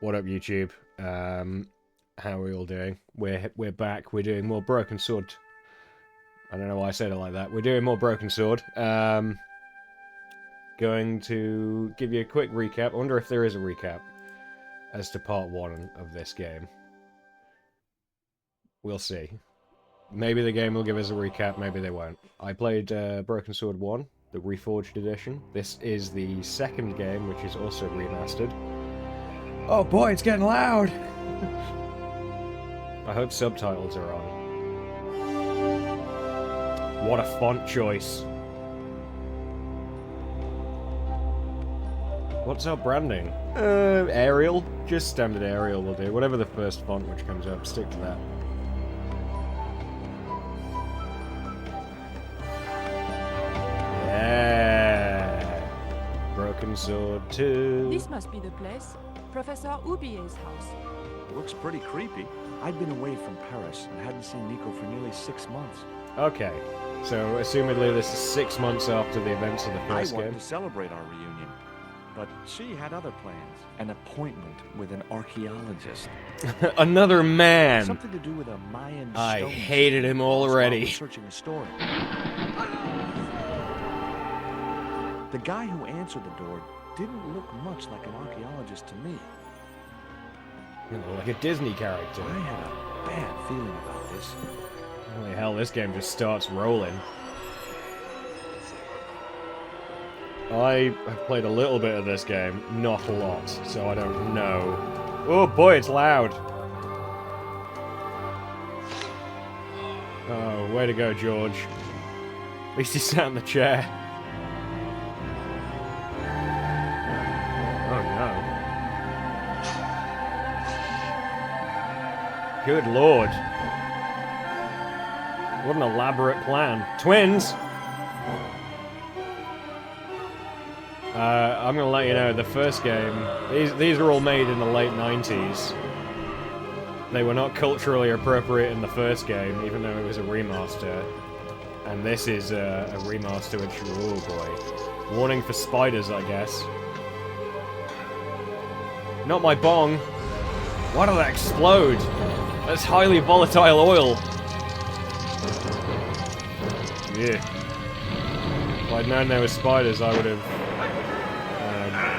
What up, YouTube? How are we all doing? We're back. We're doing more Broken Sword. I don't know why I said it like that. We're doing more Broken Sword. Going to give you a quick recap. I wonder if there is a recap as to part one of this game. We'll see. Maybe the game will give us a recap. Maybe they won't. I played Broken Sword 1, the Reforged edition. This is the second game, which is also remastered. Oh boy, it's getting loud! I hope subtitles are on. What a font choice. What's our branding? Arial. Just standard Arial will do. Whatever the first font which comes up, stick to that. Yeah! Broken Sword 2. This must be the place. Professor Ubier's house. Looks pretty creepy. I'd been away from Paris and hadn't seen Nico for nearly 6 months. Okay, so assumedly this is 6 months after the events of the first I wanted game. to celebrate our reunion, but she had other plans. An appointment with an archaeologist. Another man! Something to do with a Mayan I stone hated him while already. searching a story. The guy who answered the door didn't look much like an archaeologist to me. You know, like a Disney character. I had a bad feeling about this. Holy hell, this game just starts rolling. I have played a little bit of this game, not a lot, so I don't know. Oh boy, it's loud! Oh, way to go, George. At least he sat in the chair. Oh no. Good lord. What an elaborate plan. Twins! I'm gonna let you know, the first game, these are all made in the late 90s. They were not culturally appropriate in the first game, even though it was a remaster. And this is a remaster which, oh boy. Warning for spiders, I guess. Not my bong! Why did that explode? That's highly volatile oil! Yeah. If I'd known there were spiders, I would have...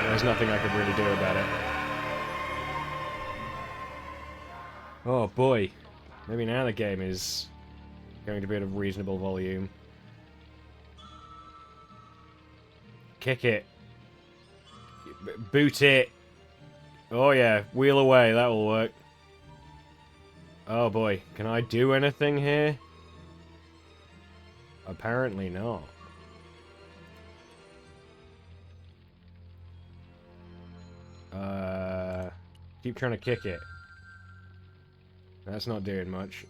there's nothing I could really do about it. Oh boy. Maybe now the game is going to be at a reasonable volume. Kick it. Boot it. Oh yeah, wheel away, that will work. Oh boy, can I do anything here? Apparently not. Keep trying to kick it. That's not doing much.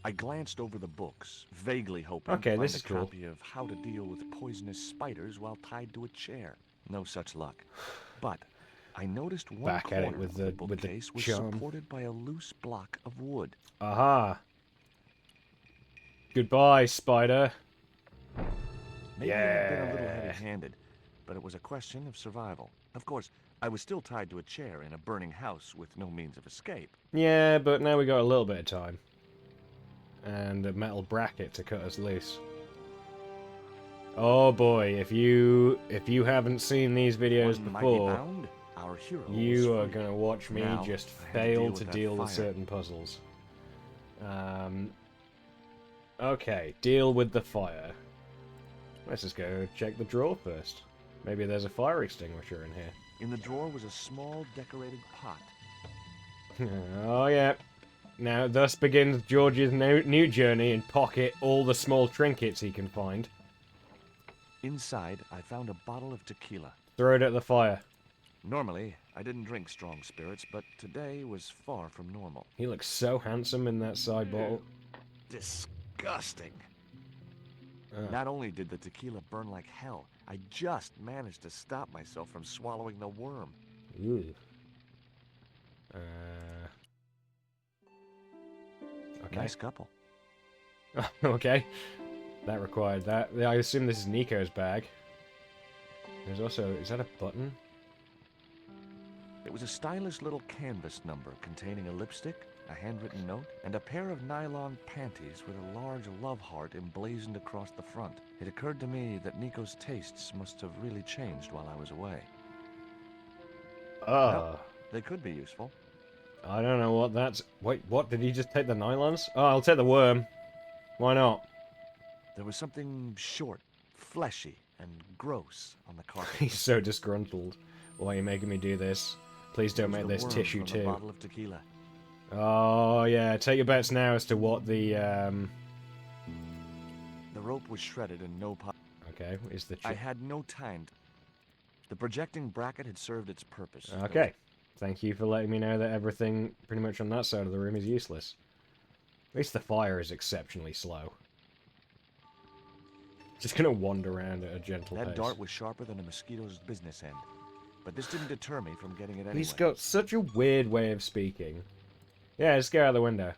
I glanced over the books, vaguely hoping Okay, to find this a is cool. copy of How to Deal with Poisonous Spiders While Tied to a Chair. No such luck. But I noticed one Back at it corner with of the bookcase was charm. supported by a loose block of wood. Aha! Goodbye, spider. Maybe I'd been a little Yeah. heavy-handed, but it was a question of survival. Of course, I was still tied to a chair in a burning house with no means of escape. Yeah, but now we got a little bit of time. And a metal bracket to cut us loose. Oh boy, if you haven't seen these videos One mighty before, bound, our hero was you are free. gonna watch me Now, just I had to fail deal to with that deal with fire. certain puzzles. Okay, deal with the fire. Let's just go check the drawer first. Maybe there's a fire extinguisher in here. In the drawer was a small decorated pot. Oh yeah. Now, thus begins George's new journey in pocket all the small trinkets he can find. Inside, I found a bottle of tequila. Throw it at the fire. Normally, I didn't drink strong spirits, but today was far from normal. He looks so handsome in that side bottle. Disgusting. Ah. Not only did the tequila burn like hell, I just managed to stop myself from swallowing the worm. Ooh. Okay. Nice couple. Okay. That required that. I assume this is Nico's bag. There's also... Is that a button? It was a stylish little canvas number containing a lipstick, a handwritten note, and a pair of nylon panties with a large love heart emblazoned across the front. It occurred to me that Nico's tastes must have really changed while I was away. Well, they could be useful. I don't know what that's... Wait, what? Did he just take the nylons? Oh, I'll take the worm. Why not? There was something short, fleshy, and gross on the carpet. He's so disgruntled. Why are you making me do this? Please don't make this tissue from too. The bottle of tequila. Oh, yeah. Take your bets now as to what the, The rope was shredded and no pot. Okay, is the... I had no time. The projecting bracket had served its purpose. Okay. Thank you for letting me know that everything pretty much on that side of the room is useless. At least the fire is exceptionally slow. Just gonna wander around at a gentle pace. That dart was sharper than a mosquito's business end. But this didn't deter me from getting it anyway. He's got such a weird way of speaking. Yeah, just go out the window.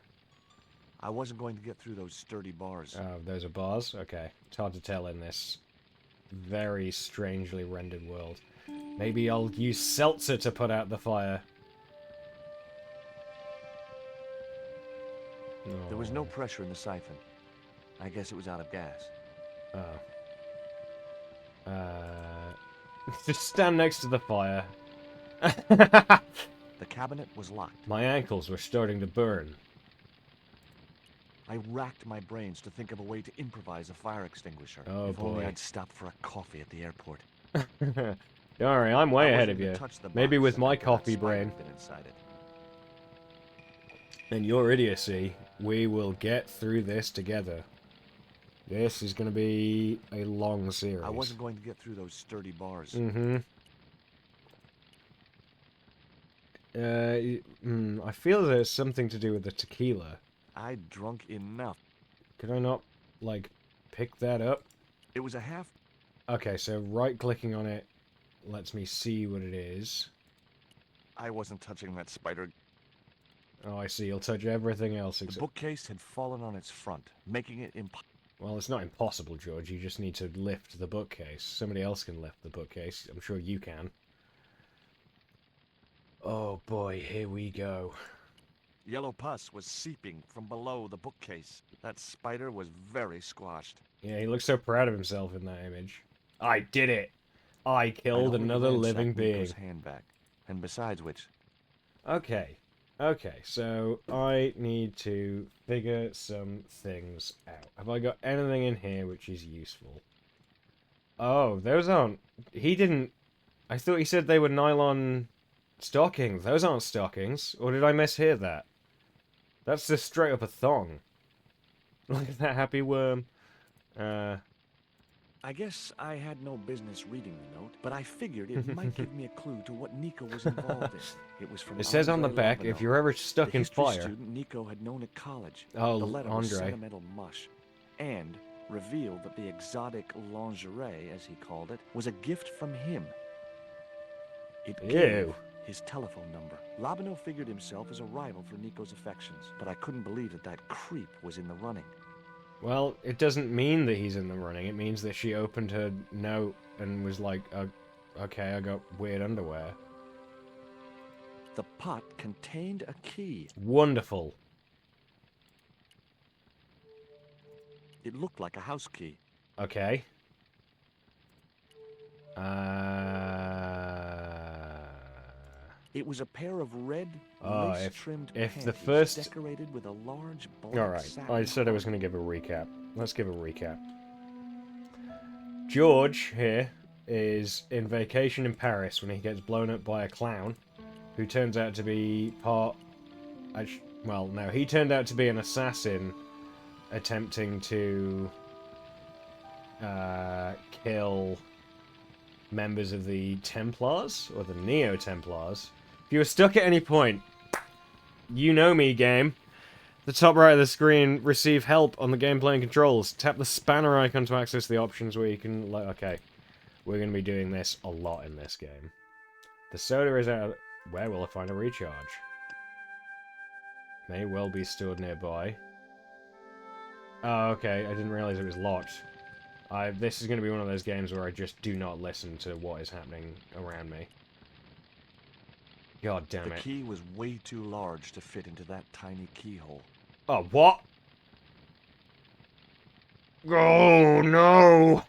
I wasn't going to get through those sturdy bars. Oh, those are bars? Okay. It's hard to tell in this very strangely rendered world. Maybe I'll use seltzer to put out the fire. There was no pressure in the siphon. I guess it was out of gas. Oh. Just stand next to the fire. The cabinet was locked. My ankles were starting to burn. I racked my brains to think of a way to improvise a fire extinguisher. Oh, if only boy. I'd stopped for a coffee at the airport. Don't worry, I'm way ahead of you. Maybe with my coffee brain and your idiocy, we will get through this together. This is going to be a long series. I wasn't going to get through those sturdy bars. Mm-hmm. I feel there's something to do with the tequila. I'd drunk enough. Could I not, like, pick that up? It was a half... Okay, so right-clicking on it lets me see what it is. I wasn't touching that spider. Oh, I see. You'll touch everything else The except... bookcase had fallen on its front, making it impossible. Well, it's not impossible, George. You just need to lift the bookcase. Somebody else can lift the bookcase. I'm sure you can. Oh, boy. Here we go. Yellow pus was seeping from below the bookcase. That spider was very squashed. Yeah, he looks so proud of himself in that image. I did it! I killed another living being. Nico's hand back. And besides which... Okay. Okay, so I need to figure some things out. Have I got anything in here which is useful? Oh, those aren't... He didn't... I thought he said they were nylon stockings. Those aren't stockings. Or did I mishear that? That's just straight up a thong. Look at that happy worm. I guess I had no business reading the note, but I figured it might give me a clue to what Nico was involved in. It was from It says on the Andre back, Lobanov, if you're ever stuck the in history fire... student Nico had known at college. Oh, the letter was Andre. sentimental mush, and revealed that the exotic lingerie, as he called it, was a gift from him. It gave Ew. his telephone number. Lobanov figured himself as a rival for Nico's affections, but I couldn't believe that that creep was in the running. Well, it doesn't mean that he's in the running. It means that she opened her note and was like, okay, I got weird underwear. The pot contained a key. Wonderful. It looked like a house key. Okay. It was a pair of red, Oh, lace-trimmed if the panties first... decorated with a large black Alright, satin I said I was going to give a recap. Let's give a recap. George here is in vacation in Paris when he gets blown up by a clown who turns out to be part... Well, no, he turned out to be an assassin attempting to kill members of the Templars, or the Neo-Templars. If you were stuck at any point, you know me, game. The top right of the screen, receive help on the gameplay and controls. Tap the spanner icon to access the options where you can... Okay, we're going to be doing this a lot in this game. The soda is out... Where will I find a recharge? May well be stored nearby. Oh, okay, I didn't realize it was locked. This is going to be one of those games where I just do not listen to what is happening around me. God damn The it. key was way too large to fit into that tiny keyhole. Oh, what? Oh, no!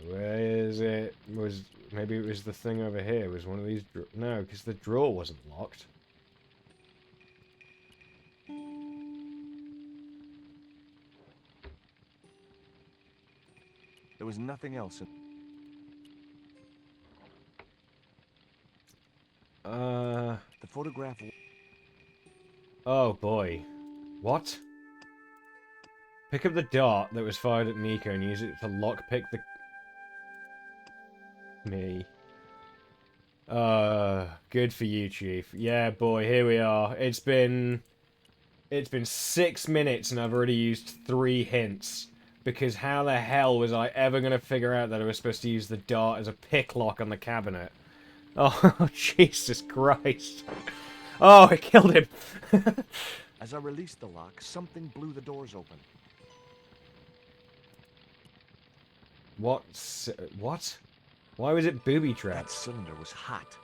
Where is it? Maybe it was the thing over here. It was one of these... No, because the drawer wasn't locked. There was nothing else in... The photograph... Oh, boy. What? Pick up the dart that was fired at Nico and use it to lockpick the... Me. Good for you, Chief. Yeah, boy, here we are. It's been 6 minutes and I've already used 3 hints. Because how the hell was I ever going to figure out that I was supposed to use the dart as a pick lock on the cabinet? Oh, Jesus Christ. Oh, it killed him. As I released the lock, something blew the doors open. What? Why was it booby That trapped? cylinder was hot.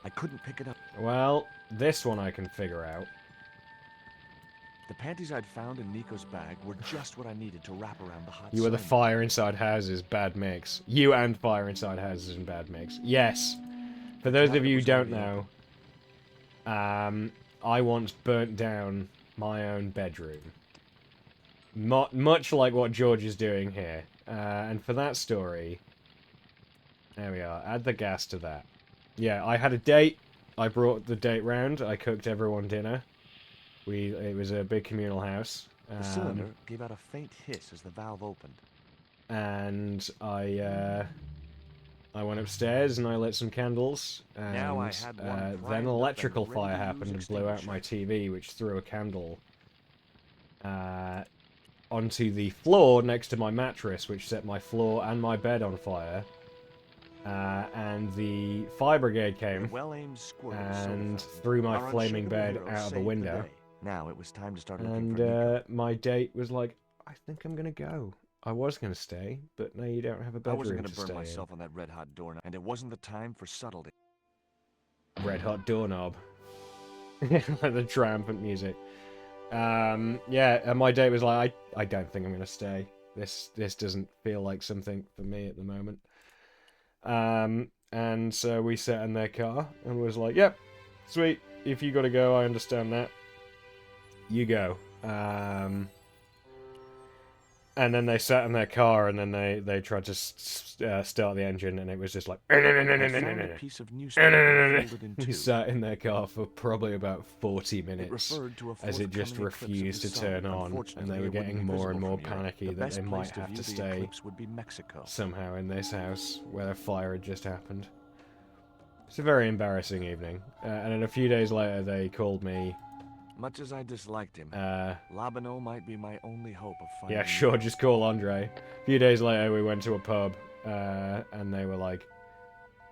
I couldn't pick it up. Well, this one I can figure out. The panties I'd found in Nico's bag were just what I needed to wrap around the hot You were the cylinder. fire inside houses, bad mix. You and fire inside houses and bad mix. Yes. For those of you who don't know, I once burnt down my own bedroom. Much like what George is doing here. And for that story, there we are. Add the gas to that. Yeah, I had a date. I brought the date round. I cooked everyone dinner. It was a big communal house. The cylinder gave out a faint hiss as the valve opened. And I went upstairs and I lit some candles. And Now I had one primed then an up electrical and ready fire to happened use and blew out my TV, which threw a candle onto the floor next to my mattress, which set my floor and my bed on fire. And the fire brigade A came well-aimed squirt of and soda fountain. threw my Our flaming unshakable bed hero out of the saved the window. day. Now it was time to start looking And for Nico. my date was like, I think I'm gonna go. I was gonna stay, but now you don't have a I bedroom wasn't going to to burn stay myself on that red-hot doorknob, and it wasn't the time for subtlety. in. Red hot doorknob. Like the triumphant music. Yeah, and my date was like, I don't think I'm gonna stay. This doesn't feel like something for me at the moment. And so we sat in their car and was like, yep, sweet. If you gotta go, I understand that. You go. And then they sat in their car, and then they tried to start the engine, and it was just like... I found a piece of newspaper folded in We two. sat in their car for probably about 40 It minutes, referred to a as it just forthcoming eclipse of refused the to sun. turn on, and Unfortunately, they were it wouldn't getting be more and visible more from here. panicky The that best they place might to have view to the stay eclipse would be Mexico. somehow in this house, where a fire had just happened. It's a very embarrassing evening. And then a few days later, they called me. Much as I disliked him, Yeah, Labano might be my only hope of finding sure, Nico. just call Andre. A few days later, we went to a pub, and they were like,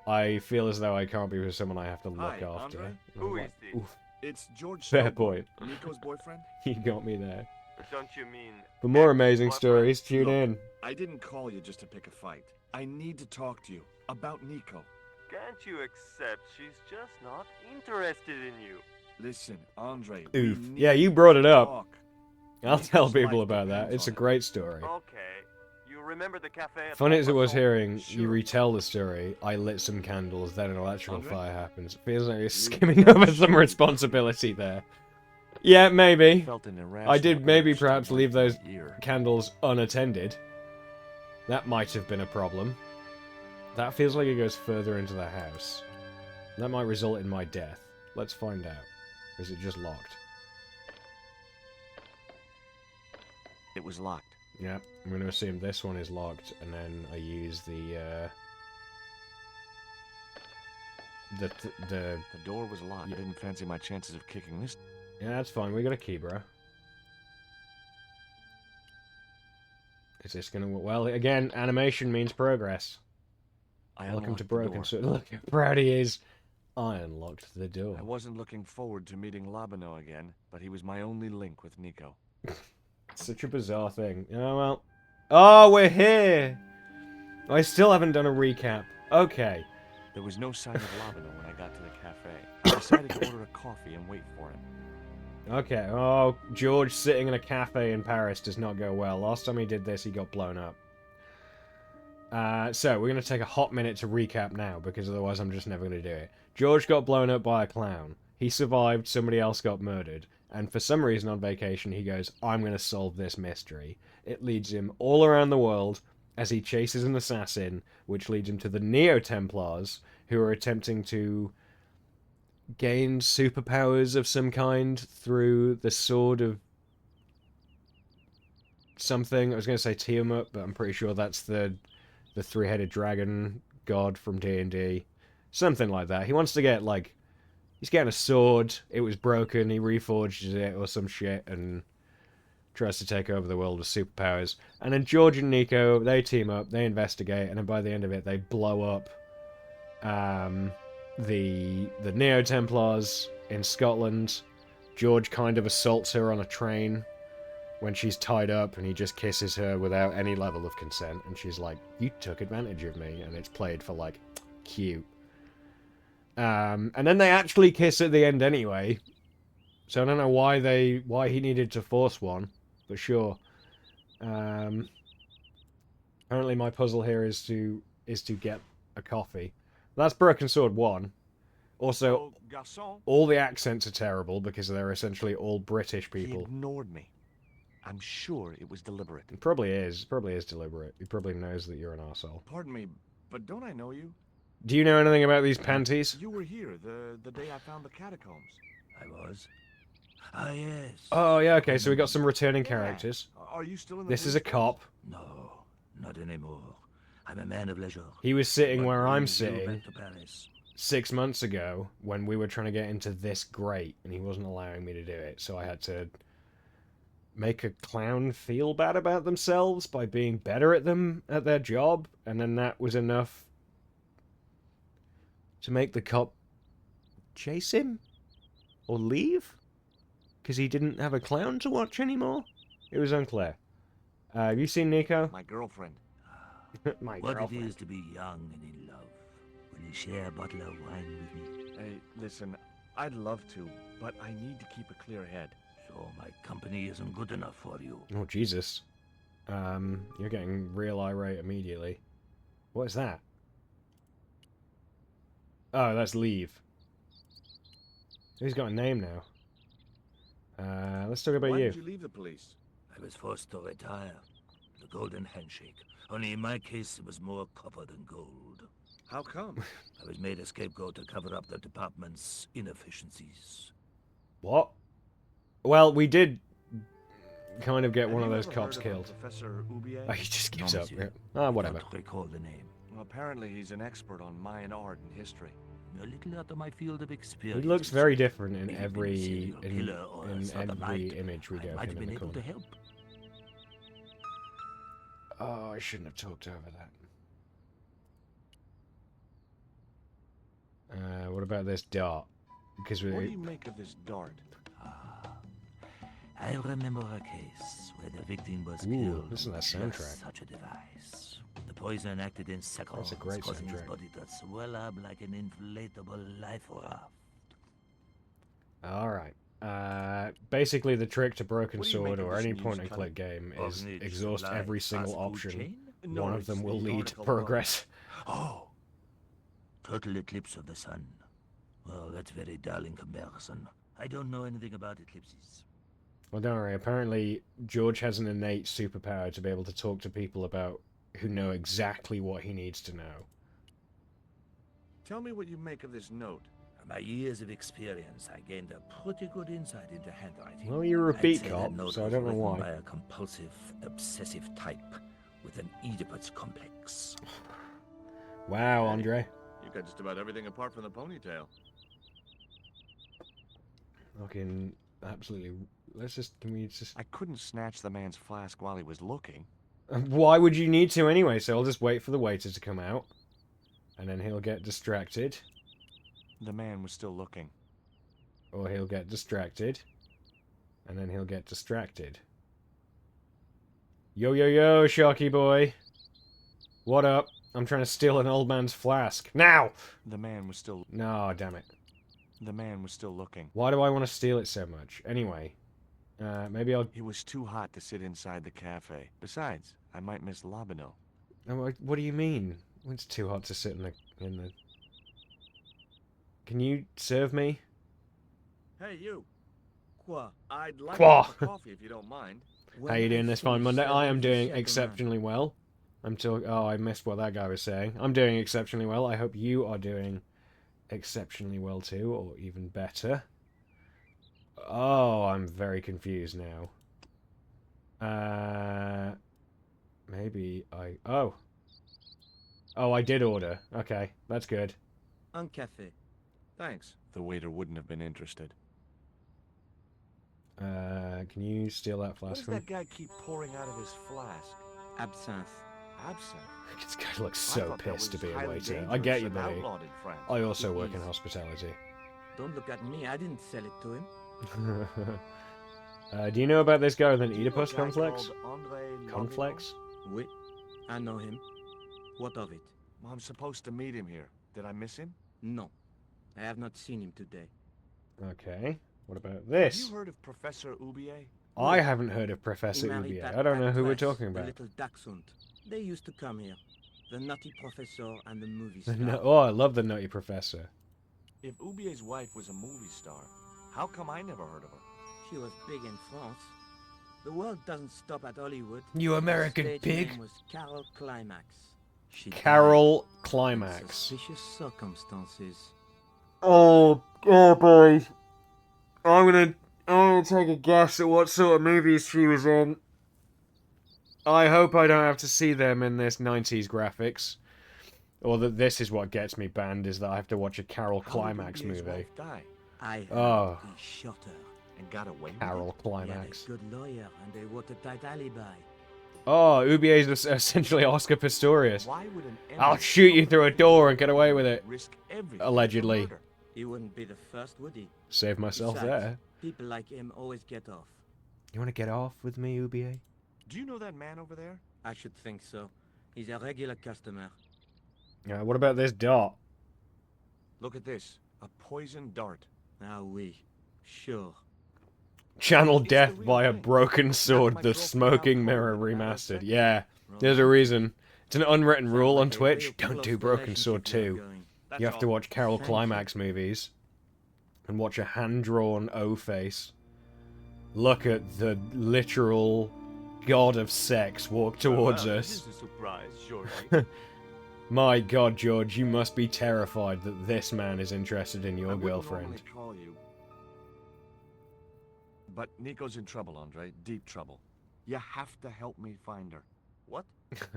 I feel as though I can't be with someone I have to look Hi, after. Andre. And I Who was is like, this? oof, It's George fair Snowball, point. Nico's boyfriend. You got me there. Don't you mean... For more amazing ex-boyfriend? stories, tune Look, in. I didn't call you just to pick a fight. I need to talk to you about Nico. Can't you accept she's just not interested in you? Listen, Andre. Oof. We need Yeah, you brought it to up. talk. I'll Nico's tell life people about that. depends It's on a it. great story. Okay. You remember the cafe at Funny as it was Montmartre? hearing you Sure. retell the story, I lit some candles, then an electrical Andre? fire happens. It feels like you're You skimming never over showed some me responsibility there. Yeah, maybe. Felt an I did irrational maybe urge to perhaps light leave my those ear. candles unattended. That might have been a problem. That feels like it goes further into the house. That might result in my death. Let's find out. Or is it just locked? It was locked. Yeah, I'm going to assume this one is locked, and then I use the The door was locked. Yeah. I didn't fancy my chances of kicking this. Yeah, that's fine. We got a key, bro. Is this gonna... Well, again, animation means progress. I Welcome unlocked to the Broken door. Sword. Look how proud he is. I unlocked the door. I wasn't looking forward to meeting Labano again, but he was my only link with Nico. Such a bizarre thing. Oh, well. Oh, we're here! I still haven't done a recap Okay. There was no sign of Lavino when I got to the cafe. I decided to order a coffee and wait for him. Okay. Oh, George sitting in a cafe in Paris does not go well. Last time he did this, he got blown up. So, we're going to take a hot minute to recap now, because otherwise I'm just never going to do it. George got blown up by a clown. He survived, somebody else got murdered. And for some reason on vacation, he goes, I'm going to solve this mystery. It leads him all around the world as he chases an assassin, which leads him to the Neo-Templars, who are attempting to gain superpowers of some kind through the sword of something. I was going to say Tiamat, but I'm pretty sure that's the three-headed dragon god from D&D. Something like that. He wants to get, like... He's getting a sword, it was broken, he reforges it or some shit, and tries to take over the world with superpowers. And then George and Nico, they team up, they investigate, and then by the end of it, they blow up the Neo-Templars in Scotland. George kind of assaults her on a train when she's tied up, and he just kisses her without any level of consent, and she's like, you took advantage of me, and it's played for, like, cute. And then they actually kiss at the end anyway. So I don't know why he needed to force one, but sure. Apparently my puzzle here is to get a coffee. That's Broken Sword 1. Also, Garçon. all the accents are terrible because they're essentially all British He people. ignored me. I'm sure it was deliberate. It probably is. It probably is deliberate. He probably knows that you're an arsehole. Pardon me, but don't I know you? Do you know anything about these panties? You were here the day I found the catacombs. I was. Ah, yes. Oh, yeah, okay, so we got some returning characters. Are you still in the This is a police cop. No, not anymore. I'm a man of leisure. He was sitting What where I'm brings you sitting back to Paris? 6 months ago when we were trying to get into this grate, and he wasn't allowing me to do it, so I had to make a clown feel bad about themselves by being better at them at their job, and then that was enough to make the cop chase him or leave because he didn't have a clown to watch anymore. It was unclear. Have you seen Nico? My girlfriend. My What girlfriend. it is to be young and in love. Will you share a bottle of wine with me? Hey, listen, I'd love to, but I need to keep a clear head. So my company isn't good enough for you. Oh, Jesus. You're getting real irate immediately. What is that? Oh, that's Leave. He's got a name now. Let's talk about Why you. did you leave the police? I was forced to retire. The golden handshake. Only in my case, it was more copper than gold. How come? I was made a scapegoat to cover up the department's inefficiencies. What? Well, we did kind of get Have one of you those ever cops heard of a killed. Professor Oubier? Oh, he just gives No, up. monsieur. Whatever. Don't recall the name. Well, apparently he's an expert on Mayan art and history. A little out of my field of He experience. looks very different in Maybe been a every serial killer or a sodomite. image we I get might of have him in been the able to corner. help. Oh, I shouldn't have talked over that. What about this dart? Because What do we you make of this dart? I remember a case where the victim was Ooh, killed listen to that with soundtrack. just such a device. The poison acted in seconds, That's a great causing his soundtrack. body to swell up like an inflatable life raft. all right. Basically, the trick to Broken What do you Sword make of or this any news, point-and-click game is Orphanage, exhaust supply, every single fast food option. chain? No, One of it's them will the lead to article progress. Oh! Total eclipse of the sun. Well, that's very dull in comparison. I don't know anything about eclipses. Well, don't worry. Apparently, George has an innate superpower to be able to talk to people about who know exactly what he needs to know. Tell me what you make of this note. From my years of experience, I gained a pretty good insight into handwriting. Well, you're a I'd beat say cop, that note so I was don't know written why. by a compulsive, obsessive type with an Oedipus complex. Wow, Andre. You got just about everything apart from the ponytail. Fucking absolutely. Can we just... I couldn't snatch the man's flask while he was looking. Why would you need to anyway? So I'll just wait for the waiter to come out. And then he'll get distracted. The man was still looking. Or he'll get distracted. And then he'll get distracted. Yo, yo, yo, Sharky boy. What up? I'm trying to steal an old man's flask. Now! The man was still No, damn it. looking. Why do I want to steal it so much? Anyway, maybe I'll... It was too hot to sit inside the cafe. Besides, I might miss Labino. Oh, what do you mean? It's too hot to sit in the... Can you serve me? Hey, you. Quoi? I'd like Quoi? a cup of coffee if you don't mind. How you doing this fine Monday? I am doing exceptionally well. Oh, I missed what that guy was saying. I'm doing exceptionally well. I hope you are doing exceptionally well too, or even better. Oh, I'm very confused now. Maybe I... Oh. Oh, I did order. Okay, that's good. Un café. Thanks. The waiter wouldn't have been interested. Can you steal that What flask does from me? that guy keep pouring out of his flask? Absinthe. Absinthe. This guy looks I so thought that pissed to was be a highly waiter. I dangerous get you, and buddy. outlawed in France. I also It work in is. hospitality. Don't look at me. I didn't sell it to him. Do you know about this guy with an Do you know a Oedipus guy complex? called Andre Complex? Oui. I know him. What of it? Labino? I'm supposed to meet him here. Did I miss him? No. I have not seen him today. Okay. What about Have this? you heard of Professor Oubier? I haven't heard of He Professor married Oubier. that I don't know who we're actress, talking the about. little dachshund. They used to come here. The nutty professor and the movie The star. oh, I love the Nutty Professor. If Oubier's wife was a movie star, how come I never heard of her? She was big in France. The world doesn't stop at Hollywood. You American Stage pig. name was Carol Climax. She Carol died in Climax. suspicious circumstances. Oh boy. I'm gonna take a guess at what sort of movies she was in. I hope I don't have to see them in this 90s graphics. Or that this is what gets me banned, is that I have to watch a Carol How did Climax Oubier's movie. wife die I heard Oh. he shot her. and got away with Carol it? Climax. He had a good lawyer and a watertight alibi. Oh, Oubier is essentially Oscar Pistorius. Why would an I'll enemy shoot you of through a the door and get away with it. risk everything Allegedly. for murder? He wouldn't be the first, would he? Save myself Besides, there. people like him always get off. You want to get off with me, Oubier? Do you know that man over there? I should think so. He's a regular customer. What about this dot? Look at this. A poison dart. Ah, oui. Sure. Channel It's the death real by a thing. broken That's sword, my the girlfriend smoking Alcoa mirror with an remastered. LSD. Yeah, there's a reason. It's an unwritten Sounds rule on like a Twitch. real Don't close do Broken Sword relationship 2. you're going. That's You have to all. watch Carol Thank you. Climax movies and watch a hand-drawn O-face. Look at the literal god of sex walk towards Well, us. This is a surprise, Georgie. My god, George, you must be terrified that this man is interested in I your wouldn't girlfriend. normally call you. But Nico's in trouble, Andre. Deep trouble. You have to help me find her. What?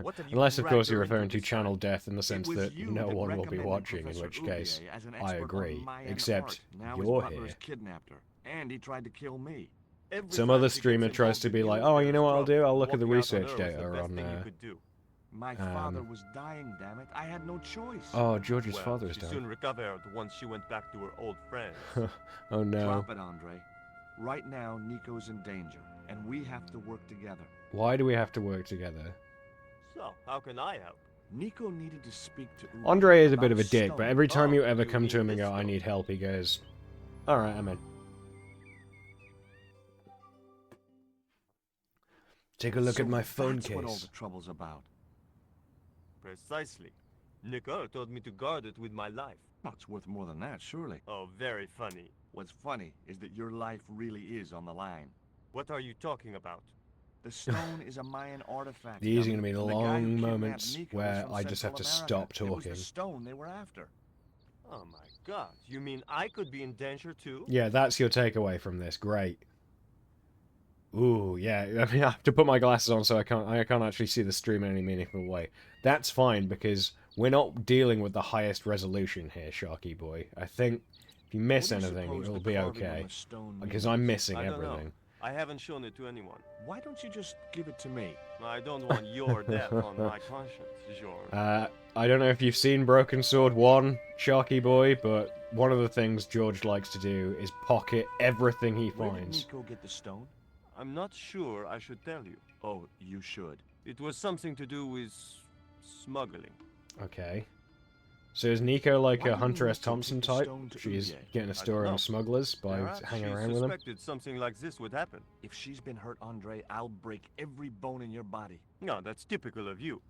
What have you Unless, of dragged course, you're her into referring to this channel side? death in the sense It was that you no that one will be recommended watching, in Professor which case Oubier as an I expert on agree. Mayan Except art. Now you're his butlers here. kidnapped her, and he tried to kill me. Every Some time other she gets streamer tries to involved be in like, you, oh, you there's know what I'll do? trouble. I'll look at the Walking out research on her was data the best on thing you could do. My father was dying, damn it. I had no choice. Oh, George's Well, father is she dead. soon recovered once she went back to her old friends. Oh no. Drop it, Andre. Right now, Nico's in danger, and we have to work together. Why do we have to work together? So, how can I help? Nico needed to speak to Oubier Andre is a bit about of a dick, Stone. but every time Oh, you ever you come to mean him and this go, I Stone. need help, he goes, alright, I'm in. Take a look So at my phone that's what all case. the trouble's about. Precisely. Nicole told me to guard it with my life. Well, it's worth more than that, surely. Oh, very funny. What's funny is that your life really is on the line. What are you talking about? The stone is a Mayan artifact. These are dummy, going to be the and guy who long kidnapped moments Nico is where from I just have Central to America. stop It was talking. the stone they were after. Oh my god. You mean I could be in danger too? Yeah, that's your takeaway from this. Great. Ooh, yeah. I mean, I have to put my glasses on so I can't actually see the stream in any meaningful way. That's fine because we're not dealing with the highest resolution here, Sharky boy. I think if you miss What do you anything, suppose it'll the be carving on okay. the stone Because means? I'm missing I don't know. everything. I haven't shown it to anyone. Why don't you just give it to me? I don't want your death on my conscience, George. I don't know if you've seen Broken Sword 1, Sharky boy, but one of the things George likes to do is pocket everything he Where did finds. Nico get the stone? I'm not sure I should tell you. Oh, you should. It was something to do with smuggling. Okay. So is Nico like Why a do you Hunter need S. to Thompson take the type? stone to She's Ubier? getting a I story don't on know. smugglers by Perhaps hanging she around with them? suspected something like this would happen. If she's been hurt, Andre, I'll break every bone in your body. No, that's typical of you.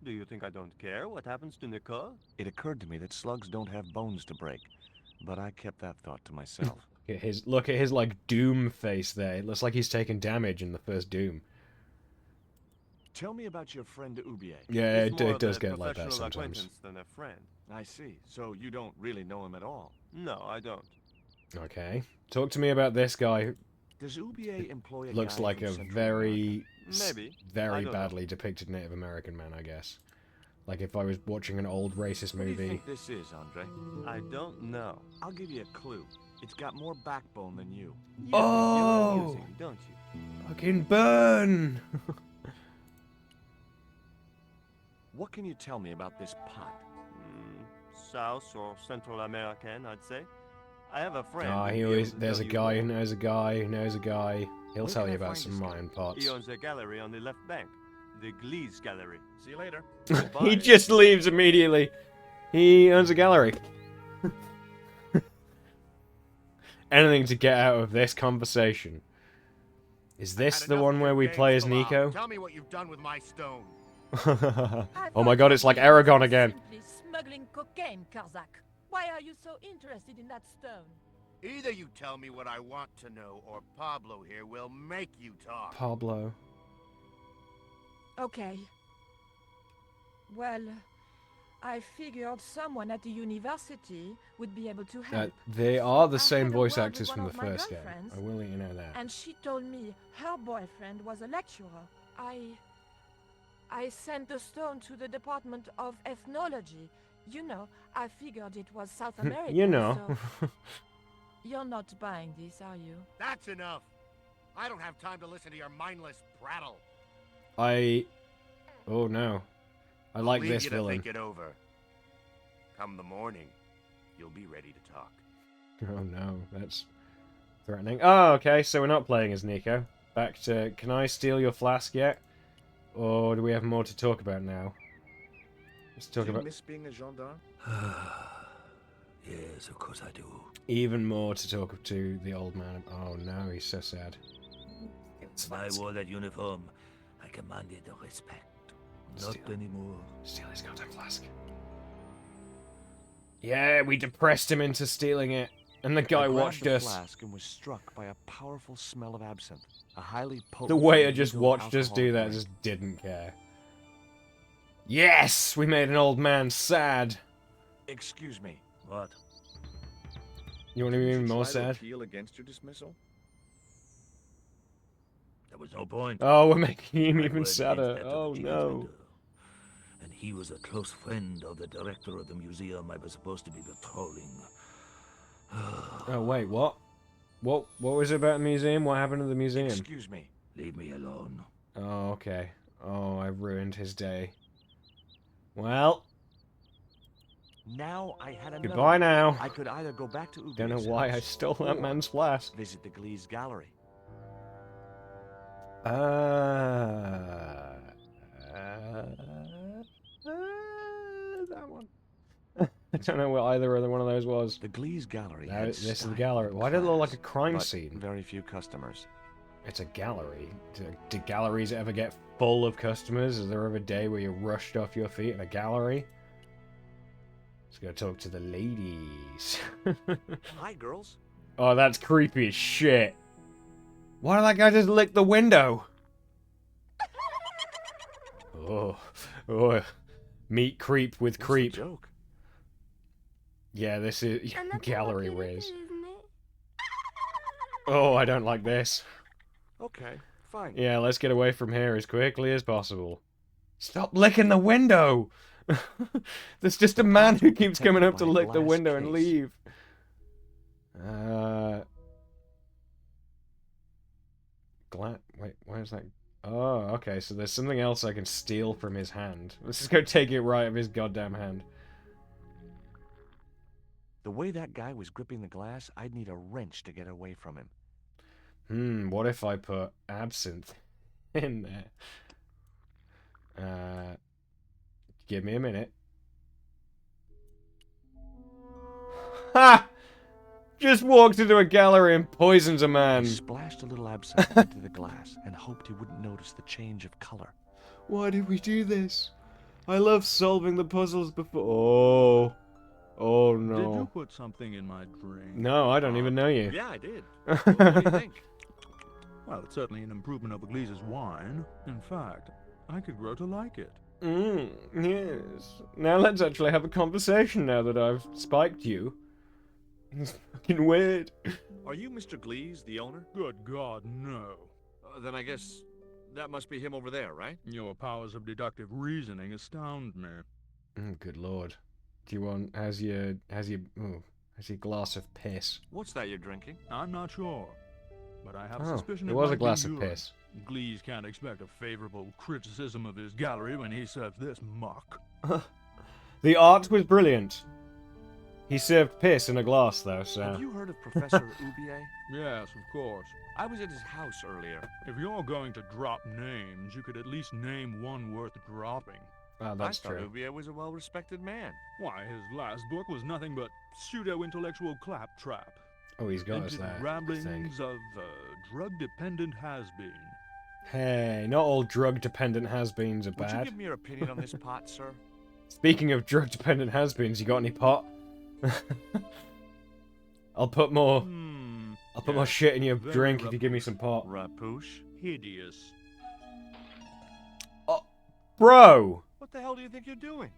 Do you think I don't care what happens to Nicole? It occurred to me that slugs don't have bones to break, but I kept that thought to myself. Look at his like Doom face there. It looks like he's taken damage in the first Doom. Tell me about your friend Ubier. Yeah, He's more it of does a get like that professional sometimes. acquaintance than a friend. I see. So you don't really know him at all. No, I don't. Okay. Talk to me about this guy. Does Ubier employ a Looks guy like from a Central very, Maybe. I very don't know. badly depicted Native American man, I guess. Like if I was watching an old racist What do you movie. think this is, Andre? I don't know. I'll give you a clue. It's got more backbone than you. You Oh! think you're amusing, don't you? Fucking burn! What can you tell me about this pot? South or Central American, I'd say. I have a friend. Ah, who'd he be always, able to there's tell a you guy who more. knows a guy who knows a guy. He'll Where tell can you I about find some this guy? mine pots. He owns a gallery on the left bank. The Glees Gallery. See you later. He just leaves immediately. He owns a gallery. Anything to get out of this conversation. Is this the one where we play as Nico? Tell me what you've done with my stone. Oh my god, it's like Aragon again. Simply smuggling cocaine, Karzak. Why are you so interested in that stone? Either you tell me what I want to know, or Pablo here will make you talk. Pablo. Okay. Well, I figured someone at the university would be able to help. They are the I same had a voice word actors with from one the of my first game. girlfriends, I will let you know that. And she told me her boyfriend was a lecturer. I sent the stone to the Department of Ethnology. You know, I figured it was South America. You know. So you're not buying this, are you? That's enough. I don't have time to listen to your mindless prattle. Oh no. I like Leave this you to villain. think it over. Come the morning, you'll be ready to talk. Oh no, that's threatening. Oh, okay, so we're not playing as Nico. Back to, can I steal your flask yet? Or do we have more to talk about now? Let's talk Do you about miss being a gendarme? Yes, of course I do. even more to talk to the old man. Oh no, he's so sad. When I wore that uniform, I commanded respect. Not Steal. anymore. Steal his goddamn flask. Yeah, we depressed him into stealing it. And the guy I grabbed watched the us. flask and was struck by a powerful smell of absinthe. A highly potent. The waiter and just illegal watched us do alcoholic that, drink. just didn't care. Yes! We made an old man sad. Excuse me. What? You want to be Did even you more try to sad? appeal against your dismissal? There was no point. Oh, we're making him My even word sadder. against that of Oh the no. Vendor. And he was a close friend of the director of the museum I was supposed to be patrolling. Oh wait, what? What was it about the museum? What happened to the museum? Excuse me. Leave me alone. Oh, okay. Oh, I ruined his day. Well, Now I had another. goodbye now. I could either go back to Ubier's Don't know why I house stole that or man's flask. visit the Glees Gallery. That one. I don't know what either other one of those was. The Glees Gallery. No, had this is the style gallery. and Why did it look like a class, crime but scene? Very few customers. It's a gallery. Do galleries ever get full of customers? Is there ever a day where you're rushed off your feet in a gallery? Let's go talk to the ladies. Hi, girls. Oh, that's creepy as shit. Why did that guy just lick the window? Oh. Meet creep with What's the creep. joke? Yeah, this is gallery Riz. Oh, I don't like this. Okay, fine. Yeah, let's get away from here as quickly as possible. Stop licking the window! There's just a man who keeps coming up to By a lick the glass window and case. leave. Wait, where's that? Oh, okay, so there's something else I can steal from his hand. Let's just go take it right of his goddamn hand. The way that guy was gripping the glass, I'd need a wrench to get away from him. What if I put absinthe in there? Give me a minute. Ha! Just walked into a gallery and poisons a He man. splashed a little absinthe into the glass and hoped he wouldn't notice the change of color. Why did we do this? I love solving the puzzles before. Oh. Oh Did you no. put something in my drink? No, I don't even know you. Yeah, I did. What do you think? Well, it's certainly an improvement over Gleese's wine. In fact, I could grow to like it. Yes. Now let's actually have a conversation now that I've spiked you. It's fucking weird. Are you Mr. Glees, the owner? Good God, no. Then I guess that must be him over there, right? Your powers of deductive reasoning astound me. Good lord. Do you want, how's your glass of piss? What's that you're drinking? I'm not sure, but I have a Oh, suspicion it it was a might be glass of urine. piss. Glees can't expect a favorable criticism of his gallery when he serves this muck. The art was brilliant. He served piss in a glass though, Have so... you heard of Professor Oubier? Yes, of course. I was at his house earlier. If you're going to drop names, you could at least name one worth dropping. Oh, that's I thought true. Oubier was a well-respected man. Why, his last book was nothing but pseudo-intellectual claptrap. Oh, he's got us Empty there. I think. ramblings of drug-dependent has-been. Hey, not all drug-dependent has-beens are Would you bad. give me your opinion on this pot, sir? Speaking of drug-dependent has-beens, you got any pot? I'll put more Yes, shit in your very drink if you give me some pot. Rapouche? hideous. Bro! What the hell do you think you're doing?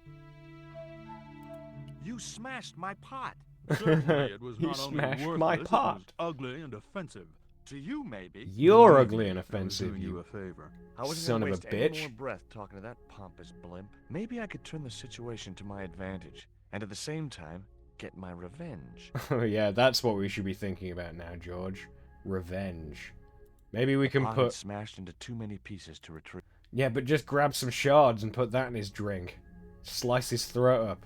You smashed my pot. Certainly, it was You not only smashed worthless, my it was pot. ugly and offensive. To you, maybe. You're Maybe ugly and I was offensive, doing you you... a favor. I wasn't son gonna of a waste any bitch. more breath talking to that pompous blimp. Maybe I could turn the situation to my advantage, and at the same time, get my revenge. Oh yeah, that's what we should be thinking about now, George. Revenge. Maybe we can Pot put... had smashed into too many pieces to retrieve. Yeah, but just grab some shards and put that in his drink. Slice his throat up.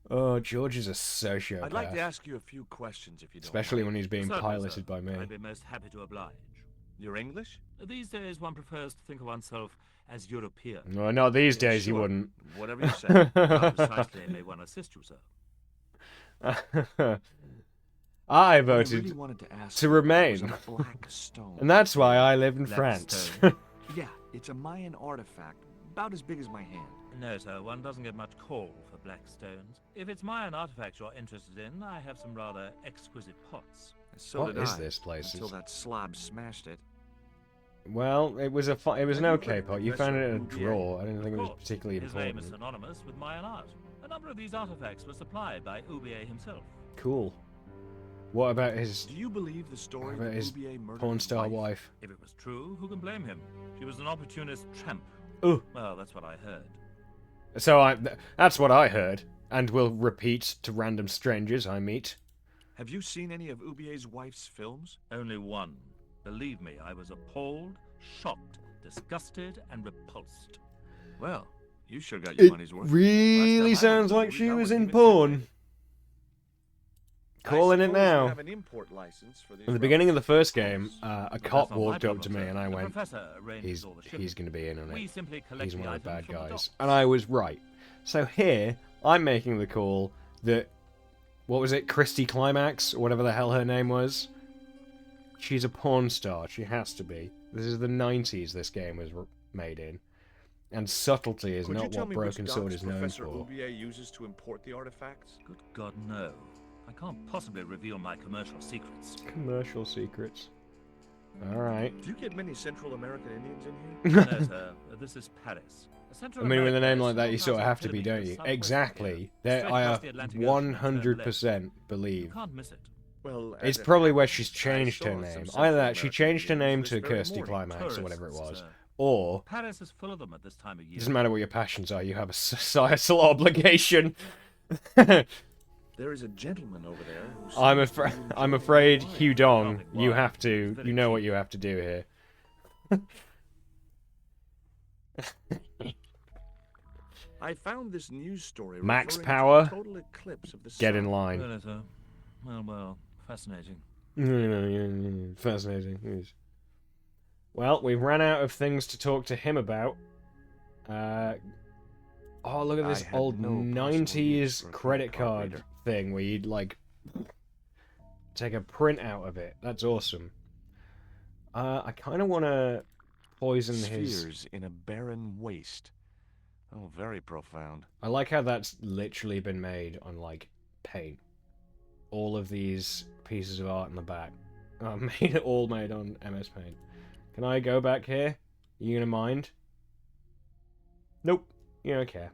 Oh, George is a sociopath. I'd like to ask you a few questions if you don't Especially mind. when he's being Certainly, piloted sir. by me. I'd be most happy to oblige. You're English? These days, one prefers to think of oneself as European. No, not these Yeah, days, you sure. wouldn't. Whatever you say. How precisely may one assist you, sir? I What I voted really wanted to ask to you remain. was a black stone. And that's why I live in Black France. stone. Yeah, it's a Mayan artifact, about as big as my hand. No, sir, one doesn't get much call for black stones. If it's Mayan artifacts you're interested in, I have some rather exquisite pots. So What did is I, this place? Until that slob smashed it. Well, it was it was an Have you okay heard of pot. You found it in a Professor drawer. I didn't think it Of was course, particularly his name is important. synonymous with Mayan art. A number of these artifacts were supplied by Oubier himself. Cool. What about his Do you believe the story What about that his Oubier murdered porn his star wife? wife? If it was true, who can blame him? She was an opportunist tramp. Oh. Well, that's what I heard. So that's what I heard, and will repeat to random strangers I meet. Have you seen any of Oubier's wife's films? Only one. Believe me, I was appalled, shocked, disgusted, and repulsed. Well, you sure got your It money's worth. really Last time I sounds went like to she movies, I was wasn't in even porn. convinced. Calling I it suppose you now. have an import license for these At the beginning of the relics. first game, a But cop that's not my walked up problem, to me sir. and I The went, professor arranges all the shipping. he's going to be in on We it. simply collect He's the one of the items bad from the guys. docks. And I was right. So here, I'm making the call that, what was it, Christy Climax, or whatever the hell her name was? She's a porn star. She has to be. This is the 90s this game was made in. And subtlety is Could you not tell what me which Broken Sword docks is known Professor for. Oubier uses to import the artifacts? Good God, no. I can't possibly reveal my commercial secrets. Commercial secrets. Alright. Do you get many Central American Indians in here? No, sir. This is Paris. I mean, with a name like that, you sort of have to be, don't you? Exactly. There, I 100% believe. You can't miss it. Well, It's as it probably where happens, she's I changed her saw some name. Central Either that, she American changed her Indians name this to very Kirsty morning. Climax or whatever it Tourists, was. sir. Or, Paris is full of them at this time of year. it doesn't matter what your passions are, you have a societal obligation. There is a gentleman over there. who I'm seems to afraid, enjoy I'm afraid, wine. Hugh Dong, Nothing you wine. have to, Very you know what cheap. you have to do here. I found this news story. Max referring to Power? a total eclipse of the Get in sun. line. Really, sir? Well, fascinating. Fascinating. Yes. Well, we've ran out of things to talk to him about. Oh, look at this I had old no possible use 90s for a credit card reader. thing where you'd, like, take a print out of it. That's awesome. I kind of want to poison his... Spheres in a barren waste. Oh, very profound. I like how that's literally been made on, like, paint. All of these pieces of art in the back are all made on MS Paint. Can I go back here? You gonna mind? Nope. You don't care.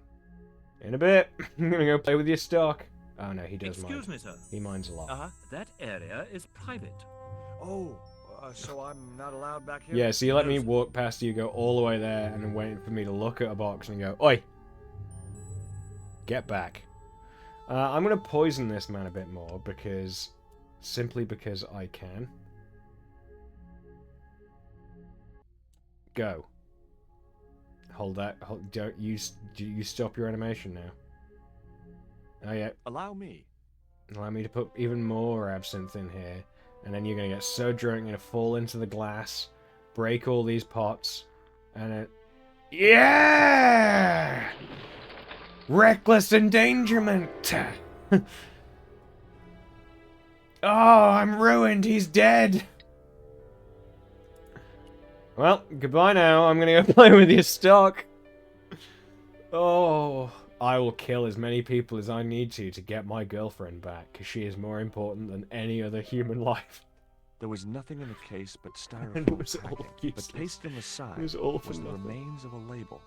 In a bit. I'm gonna go play with your stock. Oh no, he does mind. Excuse me, sir. He minds a lot. That area is private. Oh, so I'm not allowed back here? Yeah, so you let me walk past you, go all the way there, and then wait for me to look at a box and go, oi! Get back. I'm gonna poison this man a bit more, because... Simply because I can. Go. Hold that. Don't you stop your animation now. Oh yeah. Allow me. Allow me to put even more absinthe in here. And then you're going to get so drunk, you're going to fall into the glass, break all these pots, and it... Yeah! Reckless endangerment! Oh, I'm ruined, he's dead! Well, goodbye now, I'm going to go play with your stock. Oh... I will kill as many people as I need to get my girlfriend back, because she is more important than any other human life. There was nothing in the case but And it styrofoam was all packing, useless. but pasted on the side It was all for was the nothing. remains of a label.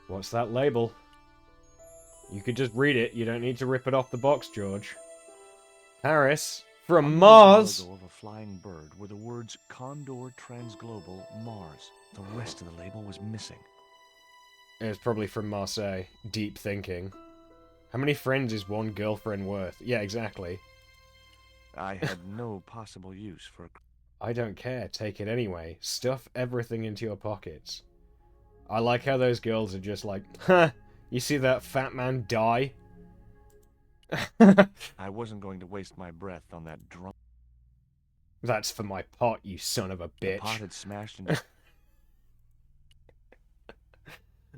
What's that label? You could just read it, you don't need to rip it off the box, George. Paris, from On the Mars! logo of a flying bird were the words Condor Transglobal Mars. The rest of the label was missing. It's probably from Marseille. Deep thinking. How many friends is one girlfriend worth? Yeah, exactly. I had no possible use for a... I don't care, take it anyway. Stuff everything into your pockets. I like how those girls are just like, huh, you see that fat man die? I wasn't going to waste my breath on that drunk... That's for my pot, you son of a The bitch. pot had smashed into...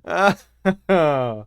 Oh,